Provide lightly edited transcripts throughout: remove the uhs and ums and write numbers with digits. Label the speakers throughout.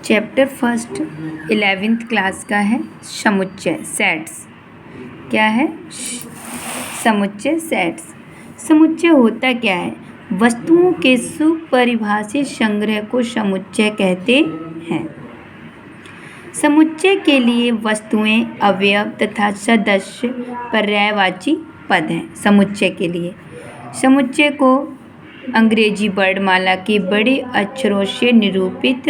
Speaker 1: Chapter first 11th class का है समुच्चय सेट्स। क्या है? समुच्चय सेट्स। समुच्चय होता क्या है? वस्तुओं के सुपरिभाषित संग्रह को समुच्चय कहते हैं। समुच्चय के लिए वस्तुएं, अवयव तथा सदस्य पर्यायवाची पद हैं। समुच्चय के लिए समुच्चय को अंग्रेजी वर्णमाला के बड़े अक्षरों से निरूपित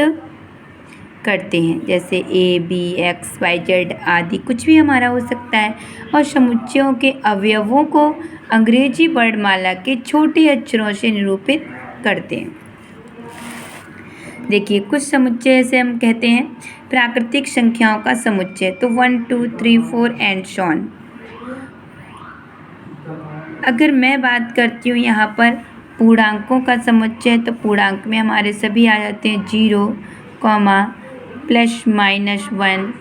Speaker 1: करते हैं, जैसे ए, बी, एक्स, वाई, जेड आदि कुछ भी हमारा हो सकता है। और समुच्चयों के अवयवों को अंग्रेजी वर्णमाला के छोटे अक्षरों से निरूपित करते हैं। देखिए, कुछ समुच्चय से हम कहते हैं प्राकृतिक संख्याओं का समुच्चय, तो 1, 2, 3, 4 एंड सो ऑन। अगर मैं बात करती हूँ यहाँ पर पूर्णांकों का समुच्चय, तो पूर्णांक में हमारे सभी आ जाते हैं 0, +-1,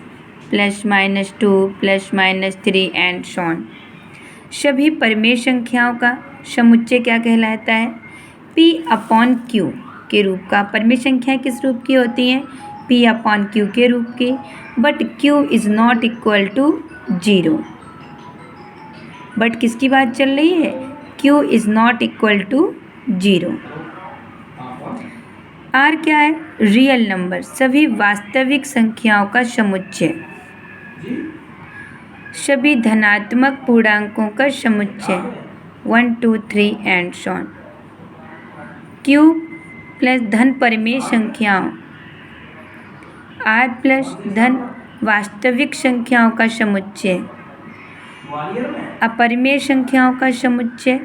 Speaker 1: +-2, +-3 एंड सो ऑन। सभी परिमेय संख्याओं का समुच्चय क्या कहलाता है? P/Q के रूप का। परिमेय संख्याएं किस रूप की होती हैं? P/Q के रूप की। But Q is not equal to 0। But किसकी बात चल रही है? Q is not equal to 0। R क्या है? रियल नंबर, सभी वास्तविक संख्याओं का समुच्चय। सभी धनात्मक पूर्णांकों का समुच्चय 1, 2, 3 and so on. Q plus धन परिमेय संख्याओं, R प्लस धन वास्तविक संख्याओं का समुच्चय, अपरिमेय संख्याओं का समुच्चय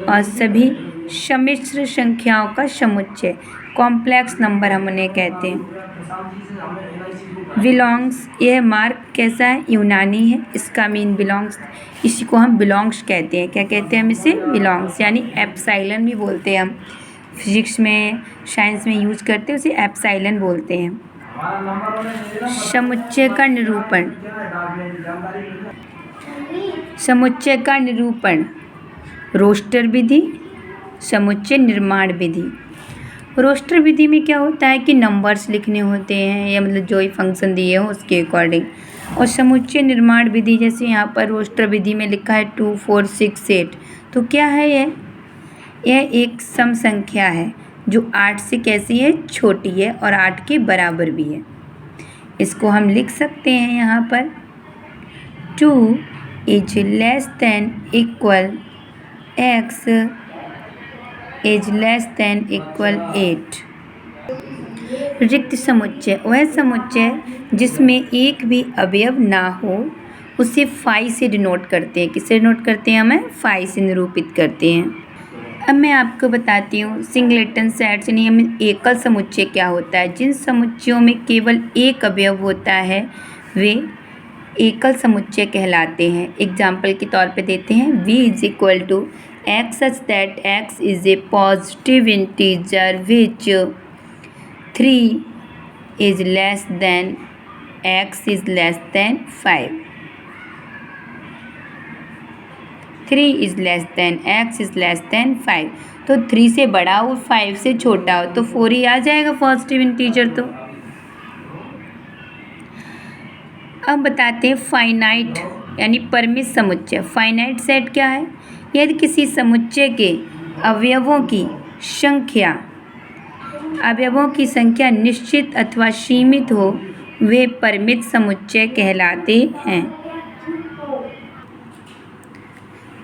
Speaker 1: और सभी सम्मिश्र संख्याओं का समुच्चय। कॉम्प्लेक्स नंबर हम उन्हें कहते हैं। बिलोंग्स, यह मार्क कैसा है? यूनानी है। इसका मीन बिलोंग्स, इसी को हम बिलोंग्स कहते हैं। क्या कहते हैं हम इसे? बिलोंग्स, यानी एप्सिलॉन भी बोलते हैं हम। फिजिक्स में, साइंस में यूज करते हैं उसे एप्सिलॉन बोलते हैं। समुच्चय का निरूपण। समुच्चय का निरूपण रोस्टर विधि, समुच्चय निर्माण विधि। रोस्टर विधि में क्या होता है कि नंबर्स लिखने होते हैं, या मतलब जो ही फंक्शन दिए हो उसके अकॉर्डिंग। और समुच्चय निर्माण विधि, जैसे यहाँ पर रोस्टर विधि में लिखा है 2, 4, 6, 8, तो क्या है यह? यह एक सम संख्या है जो 8 से कैसी है? छोटी है और 8 के बराबर भी है। इसको हम लिख सकते हैं यहाँ पर 2 is less than equal x is less than equal 8। रिक्त समुच्चय वह समुच्चय जिसमें एक भी अवयव ना हो, उसे फाई से डिनोट करते हैं। किससे डिनोट करते हैं? हमें फाई से निरूपित करते हैं। अब मैं आपको बताती हूँ सिंगलेटन सेट्स यानी हमें एकल समुच्चय क्या होता है। जिन समुच्चयों में केवल एक अवयव होता है वे एकल समुच्चय कहलाते हैं। एग्जाम्पल के तौर पे देते हैं v is equal to x such that x is a positive integer which 3 is less than x is less than 5. 3 is less than x is less than 5। तो 3 से बड़ा हो, 5 से छोटा हो, तो 4 ही आ जाएगा पॉजिटिव इंटीजर। तो अब बताते हैं फाइनाइट यानी परिमित समुच्चय। फाइनाइट सेट क्या है? यदि किसी समुच्चय के अवयवों की संख्या निश्चित अथवा सीमित हो, वे परिमित समुच्चय कहलाते हैं।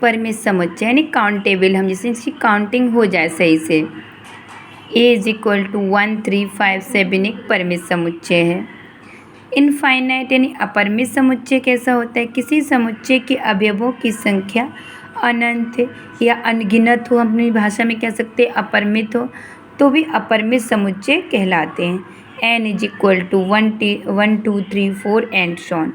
Speaker 1: परिमित समुच्चय यानी काउंटेबल, हम जिससे इसकी काउंटिंग हो जाए सही से। a इज इक्वल टू 1, 3, 5, 7 एक परिमित समुच्चय है। इनफाइनाइट यानी अपरिमित समुच्चय कैसा होता है? किसी समुच्चय के अवयवों की संख्या अनंत या अनगिनत हो, अपनी भाषा में कह सकते हैं अपरिमित हो, तो भी अपरिमित समुच्चय कहलाते हैं। n is equal to 1, 2, 3, 4 and so on.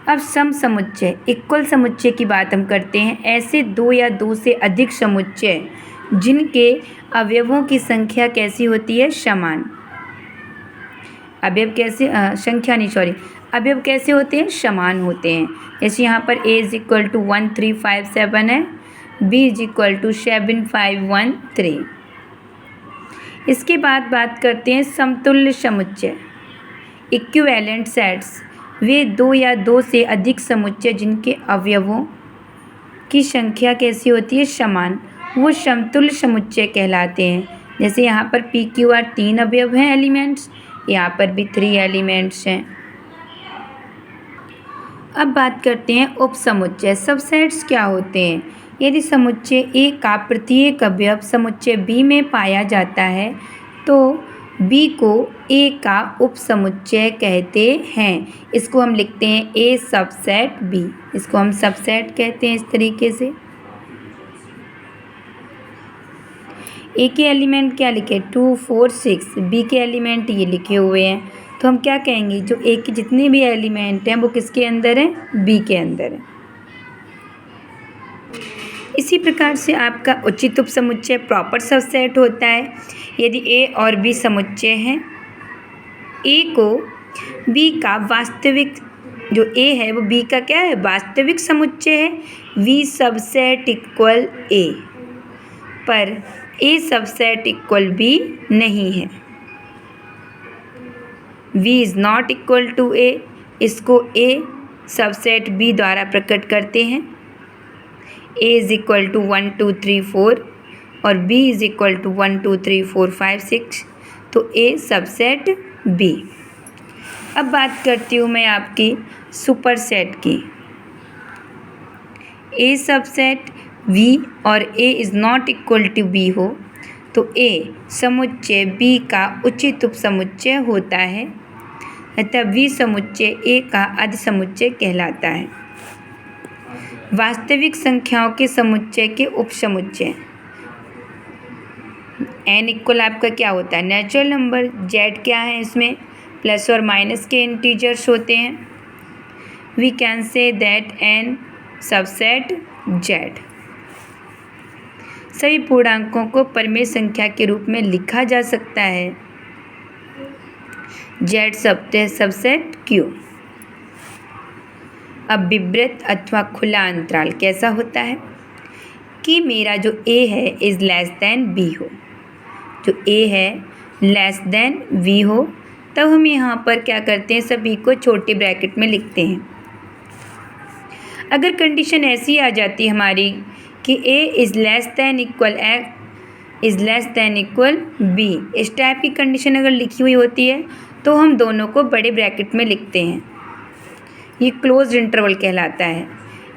Speaker 1: अब सम समुच्चय, इक्वल समुच्चय की बात हम करते हैं। ऐसे दो या दो से अधिक समुच्चय जिनके अवयवों की संख्या कैसी होती है? समान। अवयव कैसे अवयव कैसे होते हैं? समान होते हैं। जैसे यहाँ पर a इज इक्वल टू 1, 3, 5, 7 है, b इज इक्वल टू 7, 5, 1, 3। इसके बाद बात करते हैं समतुल्य समुच्चय। इक्विवेलेंट सेट्स वे दो या दो से अधिक समुच्चय जिनके अवयवों की संख्या कैसी होती है, समान, वो समतुल्य समुच्चय कहलाते हैं। जैसे यहाँ पर पी क्यू आर 3 अवयव हैं एलिमेंट्स, यहाँ पर भी 3 एलिमेंट्स हैं। अब बात करते हैं उपसमुच्चय। सबसेट्स क्या होते हैं? यदि समुच्चय ए का प्रत्येक अवयव समुच्चय बी में पाया जाता है तो बी को ए का उपसमुच्चय कहते हैं। इसको हम लिखते हैं ए सबसेट बी, इसको हम सबसेट कहते हैं इस तरीके से। ए के एलिमेंट क्या लिखे, 2 4 6, बी के एलिमेंट ये लिखे हुए हैं, तो हम क्या कहेंगे, जो ए के जितने भी एलिमेंट हैं वो किसके अंदर हैं, बी के अंदर है। इसी प्रकार से आपका उचित उपसमुच्चय प्रॉपर सबसेट होता है। यदि ए और बी समुच्चय हैं, ए को बी का वास्तविक, जो ए है वो बी का क्या है, वास्तविक समुच्चय है, वी सबसेट इक्वल ए, पर ए सबसेट इक्वल बी नहीं है। V is not equal to A, इसको ए सबसेट बी द्वारा प्रकट करते हैं। ए इज़ इक्वल टू 1 2 3 4 और बी इज़ इक्वल टू 1 2 3 4 5 6, तो ए सबसेट बी। अब बात करती हूँ मैं आपकी सुपरसेट की। ए सबसेट वी और A is not equal to B हो तो ए समुच्चय बी का उचित उपसमुच्चय होता है, अतः वी समुच्चय ए का अधिसमुच्चय कहलाता है। वास्तविक संख्याओं के समुच्चय के उपसमुच्चय, n इक्वल आपका क्या होता है, नेचुरल नंबर, z क्या है, इसमें प्लस और माइनस के इंटीजर्स होते हैं। We can say that n subset z। सभी पूर्णांकों को परिमेय संख्या के रूप में लिखा जा सकता है, z सबसेट q। अब विवृत अथवा खुला अंतराल कैसा होता है कि मेरा जो a है इज़ लेस देन b हो, जो a है लेस देन v हो, तब हम यहाँ पर क्या करते हैं, सभी को छोटे ब्रैकेट में लिखते हैं। अगर कंडीशन ऐसी आ जाती है हमारी कि a is less than equal is less than equal b, इस टाइप की कंडीशन अगर लिखी हुई होती है तो हम दोनों को बड़े ब्रैकेट में लिखते हैं। ये क्लोज्ड इंटरवल कहलाता है।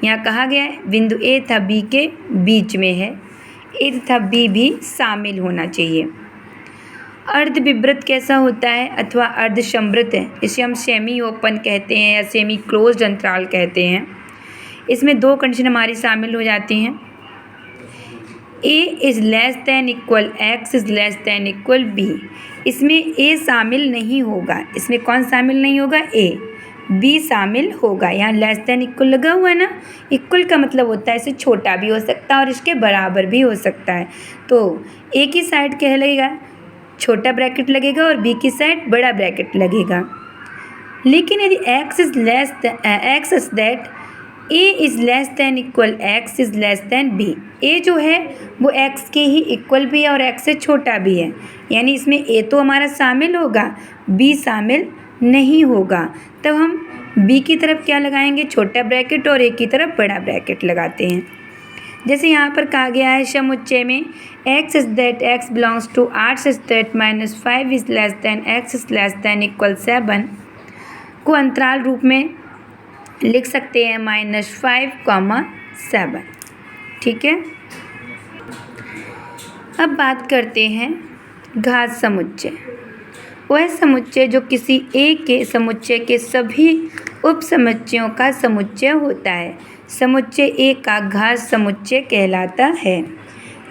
Speaker 1: यहाँ कहा गया है बिंदु ए तथा बी के बीच में है, ए तथा बी भी शामिल होना चाहिए। अर्धविवृत कैसा होता है अथवा अर्धसंवृत है, इसे हम सेमी ओपन कहते हैं या सेमी क्लोज्ड अंतराल कहते हैं। इसमें दो कंडीशन हमारी शामिल हो जाती हैं, a is less than equal x is less than equal b। इसमें a शामिल नहीं होगा, इसमें कौन शामिल नहीं होगा, a, b शामिल होगा। यहाँ लेस दैन इक्वल लगा हुआ है ना, इक्वल का मतलब होता है इसे छोटा भी हो सकता है और इसके बराबर भी हो सकता है। तो a की साइड क्या लगेगा, छोटा ब्रैकेट लगेगा और b की साइड बड़ा ब्रैकेट लगेगा। लेकिन यदि x is less x is that a is less than equal x is less then b, a जो है वो x के ही इक्वल भी है और x से छोटा भी है, यानी इसमें a तो हमारा शामिल होगा, b शामिल नहीं होगा। तब हम b की तरफ क्या लगाएंगे, छोटा ब्रैकेट, और a की तरफ बड़ा ब्रैकेट लगाते हैं। जैसे यहाँ पर कहा गया है समुच्चय में x is that x belongs to 8 is that -5 is less than x is less than equal 7 को अंतराल रूप में लिख सकते हैं -5, 7। ठीक है। अब बात करते हैं घात समुच्चय। वह समुच्चय जो किसी एक के समुच्चय के सभी उपसमुच्चयों का समुच्चय होता है, समुच्चय ए का घात समुच्चय कहलाता है।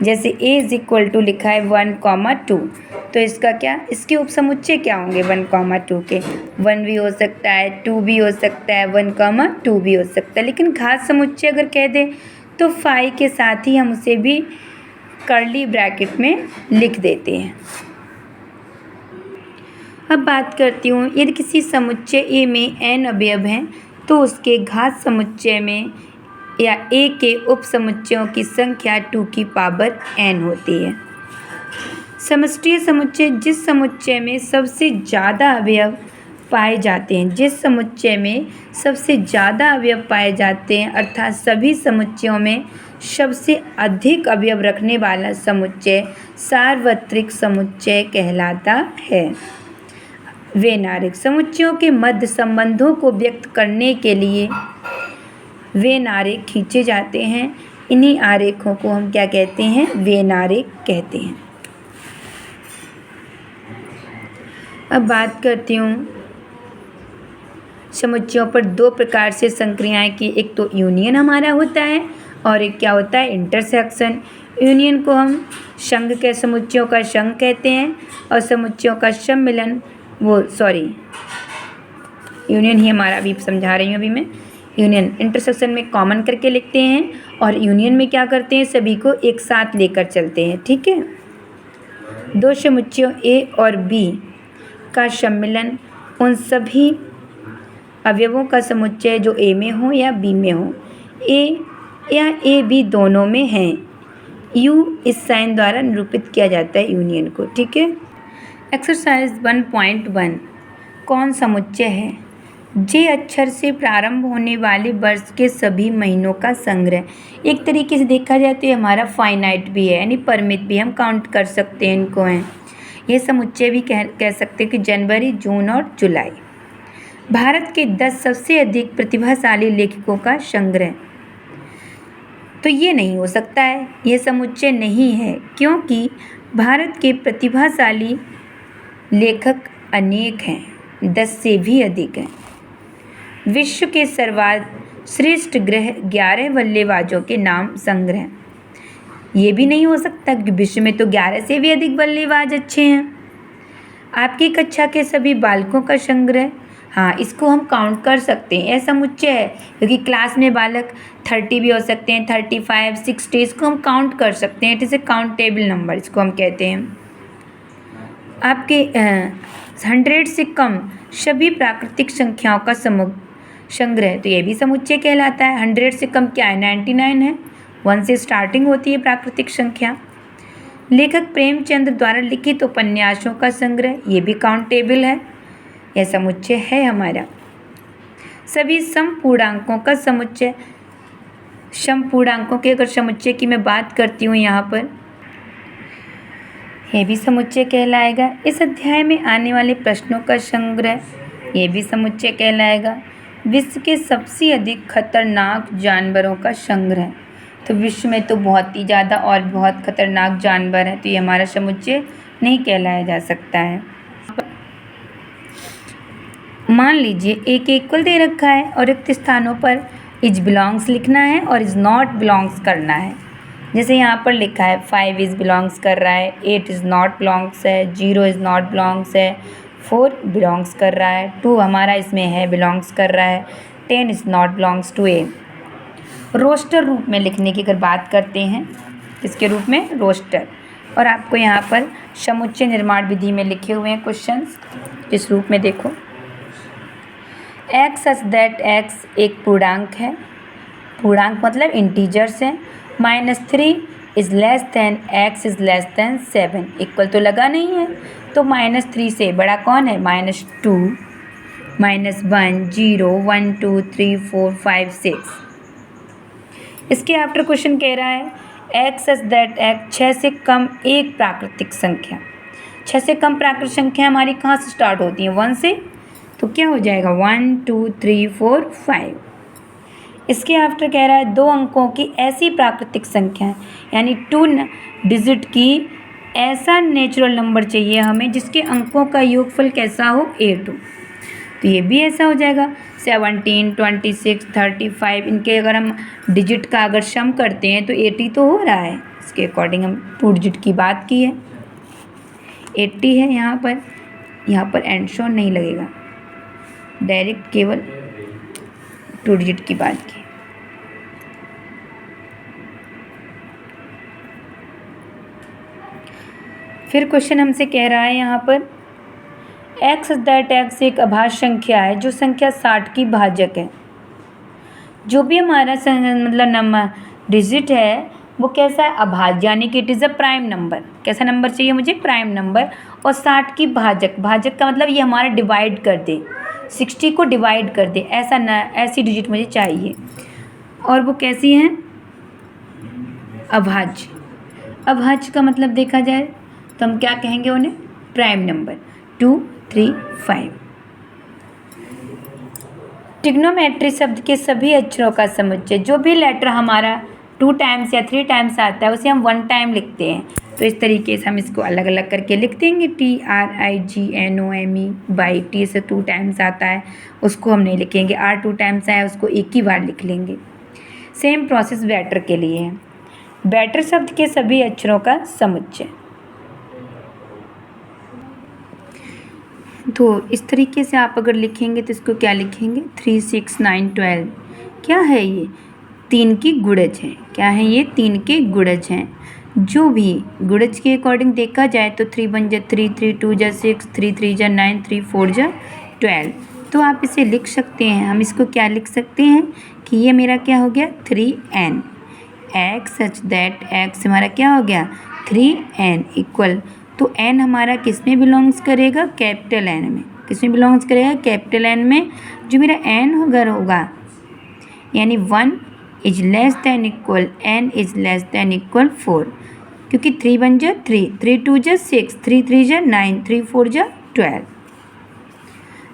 Speaker 1: जैसे a इज़ इक्वल टू लिखा है 1, 2, तो इसका क्या, इसके उपसमुच्चय क्या होंगे, 1, 2 के 1 भी हो सकता है, 2 भी हो सकता है, 1, 2 भी हो सकता है। लेकिन घात समुच्चय अगर कह दें तो फाई के साथ ही हम उसे भी कर्ली ब्रैकेट में लिख देते हैं। अब बात करती हूँ, यदि किसी समुच्चय ए में n अवयव हैं तो उसके घात समुच्चय में या a के उपसमुच्चयों की संख्या 2 की पावर n होती है। समष्टीय समुच्चय जिस समुच्चय में सबसे ज़्यादा अवयव पाए जाते हैं, जिस समुच्चय में सबसे ज़्यादा अवयव पाए जाते हैं अर्थात सभी समुच्चयों में सबसे अधिक अवयव रखने वाला समुच्चय सार्वत्रिक समुच्चय कहलाता है। वैनारिक समुच्चयों के मध्य संबंधों को व्यक्त करने के लिए वैनारिक खींचे जाते हैं। इन्हीं आरेखों को हम क्या कहते हैं? वैनारिक कहते हैं। अब बात करती हूँ समुच्चयों पर दो प्रकार से संक्रियाएं की। एक तो यूनियन हमारा होता है और एक क्या होता है? इंटरसेक्शन। यूनियन को हम संघ के समुच्चयों का संघ कहते हैं और समुच्चयों का सम्मिलन यूनियन ही हमारा अभी समझा रही हूँ अभी मैं। यूनियन इंटरसेक्शन में कॉमन करके लिखते हैं और यूनियन में क्या करते हैं? सभी को एक साथ लेकर चलते हैं। ठीक है। दो समुच्चयों ए और बी का सम्मिलन उन सभी अवयवों का समुच्चय जो ए में हो या बी में हो, ए या ए बी दोनों में हैं। यू इस साइन द्वारा निरूपित किया जाता है यूनियन को। ठीक है। एक्सरसाइज 1.1 कौन समुच्चय है? जे अक्षर से प्रारंभ होने वाले वर्ष के सभी महीनों का संग्रह। एक तरीके से देखा जाए तो ये हमारा फाइनाइट भी है, यानी परिमित भी, हम काउंट कर सकते हैं इनको हैं। ये समुच्चय भी कह सकते हैं कि जनवरी, जून और जुलाई। भारत के 10 सबसे अधिक प्रतिभाशाली लेखकों का संग्रह। तो ये नहीं हो सकता है, ये समुच्चय नहीं है, क्योंकि भारत के प्रतिभाशाली लेखक अनेक हैं, 10 से भी अधिक हैं। विश्व के सर्वश्रेष्ठ ग्रह 11 बल्लेबाजों के नाम संग्रह। ये भी नहीं हो सकता क्योंकि विश्व में तो 11 से भी अधिक बल्लेबाज अच्छे हैं। आपकी कक्षा के सभी बालकों का संग्रह। हाँ, इसको हम काउंट कर सकते हैं, ऐसा समुच्चय है क्योंकि क्लास में बालक 30 भी हो सकते हैं, 35, 60, इसको हम काउंट कर सकते हैं। It is a countable number, इसको हम कहते हैं। आपके 100 से कम सभी प्राकृतिक संख्याओं का संग्रह, तो ये भी समुच्चय कहलाता है। 100 से कम क्या है? 99 है, 1 से स्टार्टिंग होती है प्राकृतिक संख्या। लेखक प्रेमचंद द्वारा लिखित उपन्यासों का संग्रह, ये भी काउंटेबल है, यह समुच्चय है हमारा। सभी समपूर्णांकों का समुच्चय, समपूर्णांकों के अगर समुच्चय की मैं बात करती हूँ यहाँ पर, यह भी समुच्चय कहलाएगा। इस अध्याय में आने वाले प्रश्नों का संग्रह, ये भी समुच्चय कहलाएगा। विश्व के सबसे अधिक खतरनाक जानवरों का संग्रह, तो विश्व में तो बहुत ही ज़्यादा और बहुत खतरनाक जानवर हैं, तो ये हमारा समुच्चय नहीं कहलाया जा सकता है। मान लीजिए एक इक्वल दे रखा है और रिक्त स्थानों पर इज बिलोंग्स लिखना है और इज नॉट बिलोंग्स करना है। जैसे यहाँ पर लिखा है 5 इज बिलोंग्स कर रहा है, 8 इज़ नॉट बिलोंग्स है, 0 इज़ नॉट बिलोंग्स है, 4 बिलोंग्स कर रहा है, 2 हमारा इसमें है बिलोंग्स कर रहा है, 10 is not belongs to A. Roster रूप में लिखने की अगर बात करते हैं, इसके रूप में रोस्टर, और आपको यहाँ पर समुच्चय निर्माण विधि में लिखे हुए हैं क्वेश्चंस। इस रूप में देखो, एक्स सच दैट एक्स एक पूर्णांक है, पूर्णांक मतलब इंटीजर्स हैं। -3 is less then x is less then 7, equal तो लगा नहीं है, तो -3 से बड़ा कौन है? -2, -1, 0, 1, 2, 3, 4, 5, 6। इसके आफ्टर क्वेश्चन कह रहा है एक्स सच दैट एक्स 6 से कम एक प्राकृतिक संख्या। 6 से कम प्राकृतिक संख्या हमारी कहाँ से स्टार्ट होती है? 1 से, तो क्या हो जाएगा? 1, 2, 3, 4, 5। इसके आफ्टर कह रहा है 2 अंकों की ऐसी प्राकृतिक संख्या, यानी 2 डिजिट की ऐसा नेचुरल नंबर चाहिए हमें जिसके अंकों का योगफल कैसा हो? 8 हो, तो ये भी ऐसा हो जाएगा। 17, 26, 35, इनके अगर हम डिजिट का अगर सम करते हैं तो 80 तो हो रहा है। इसके अकॉर्डिंग हम 2 डिजिट की बात की है, 80 है यहाँ पर एंड शोन नहीं लगेगा, डायरेक्ट केवल 2 डिजिट की बात की। फिर क्वेश्चन हमसे कह रहा है यहाँ पर एक्स दैट एक्स एक अभाज्य संख्या है जो संख्या 60 की भाजक है। जो भी हमारा मतलब नंबर डिजिट है वो कैसा है? अभाज्य, यानी कि it is a prime number. कैसा नंबर चाहिए मुझे? Prime number. और 60 की भाजक, भाजक का मतलब ये हमारा डिवाइड कर दे, 60 को डिवाइड कर दे, ऐसा न ऐसी डिजिट मुझे चाहिए। और वो कैसी हैं? अभाज्य। अभाज्य का मतलब देखा जाए तो हम क्या कहेंगे उन्हें? Prime number. 2, 3, 5। ट्रिग्नोमेट्री शब्द के सभी अक्षरों का समुच्चय, जो भी लेटर हमारा 2 टाइम्स या 3 टाइम्स आता है उसे हम 1 टाइम लिखते हैं। तो इस तरीके से हम इसको अलग अलग करके लिख देंगे। TRIGNOME बाई टी से 2 टाइम्स आता है उसको हम नहीं लिखेंगे, R 2 टाइम्स आया उसको एक ही बार लिख लेंगे। सेम प्रोसेस बैटर के लिए है। बैटर शब्द के सभी अक्षरों का समुच्चय। तो इस तरीके से आप अगर लिखेंगे तो इसको क्या लिखेंगे? 3, 6, 9, 12। क्या है ये? 3 की गुणज है। क्या है ये? 3 के गुणज हैं। जो भी गुणज के अकॉर्डिंग देखा जाए तो 3 1 जा 3, 3 2 जा 6, 3 3 जा 9, 3 4 जा 12। तो आप इसे लिख सकते हैं। हम इसको क्या लिख सकते हैं कि ये मेरा क्या हो गया? 3n x such that x हमारा क्या हो गया? 3n equal. तो n हमारा किस में बिलोंग्स करेगा? कैपिटल N में। किस में बिलोंग्स करेगा? कैपिटल N में। जो मेरा n होगा यानी 1 is less than equal n is less than equal 4, क्योंकि 3 1 जा 3, 3 2 जा 6, 3 3 जा 9, 3 4 जा 12।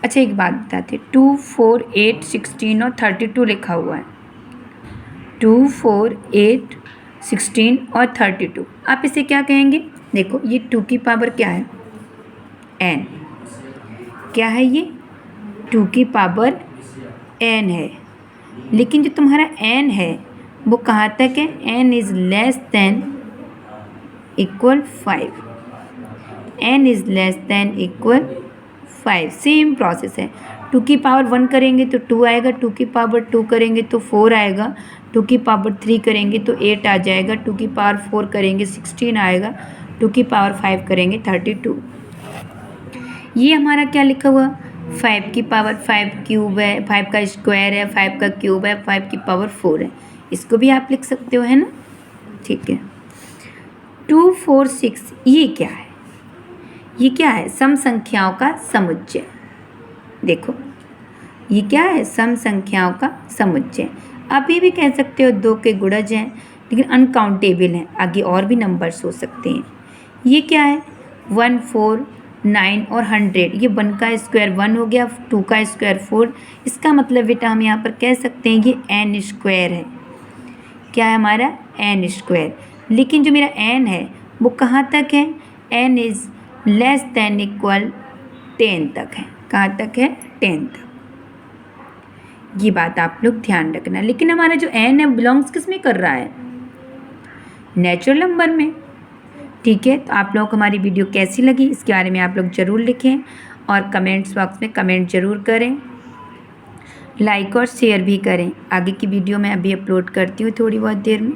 Speaker 1: अच्छा एक बात बताते, 2 4 8 16 और 32 लिखा हुआ है। 2 4 8 16 और 32। आप इसे क्या कहेंगे? देखो ये 2 की पावर क्या है? n। क्या है ये? 2 की पावर n है। लेकिन जो तुम्हारा n है वो कहाँ तक है? n is less than equal 5। n is less than equal 5। Same process है। 2 की पावर 1 करेंगे तो 2 आएगा, 2 की पावर 2 करेंगे तो 4 आएगा, 2 की पावर 3 करेंगे तो 8 आ जाएगा, 2 की पावर 4 करेंगे 16 आएगा, 2 की पावर 5 करेंगे 32। ये हमारा क्या लिखा हुआ? 5 की पावर 5 क्यूब है, 5 का स्क्वायर है, 5 का क्यूब है, 5 की पावर 4 है। इसको भी आप लिख सकते हो, है ना? ठीक है। 2 4 6 ये क्या है? ये क्या है? सम संख्याओं का समुच्चय। देखो ये क्या है? सम संख्याओं का समुच्चय। आप ये भी कह सकते हो 2 के गुणज हैं, लेकिन अनकाउंटेबल हैं, आगे और भी नंबर्स हो सकते हैं। ये क्या है? 1 4 9 और 100। ये 1 का स्क्वायर 1 हो गया, 2 का स्क्वायर 4। इसका मतलब बेटा हम यहाँ पर कह सकते हैं ये n स्क्वायर है। क्या है हमारा? n square. लेकिन जो मेरा n है वो कहाँ तक है? n is less than equal 10 तक है। कहाँ तक है? 10 तक। ये बात आप लोग ध्यान रखना। लेकिन हमारा जो n है बिलोंग्स किस में कर रहा है? नेचुरल नंबर में। ठीक है, तो आप लोगों को हमारी वीडियो कैसी लगी इसके बारे में आप लोग ज़रूर लिखें और कमेंट्स बॉक्स में कमेंट ज़रूर करें, लाइक और शेयर भी करें। आगे की वीडियो मैं अभी अपलोड करती हूँ थोड़ी बहुत देर में।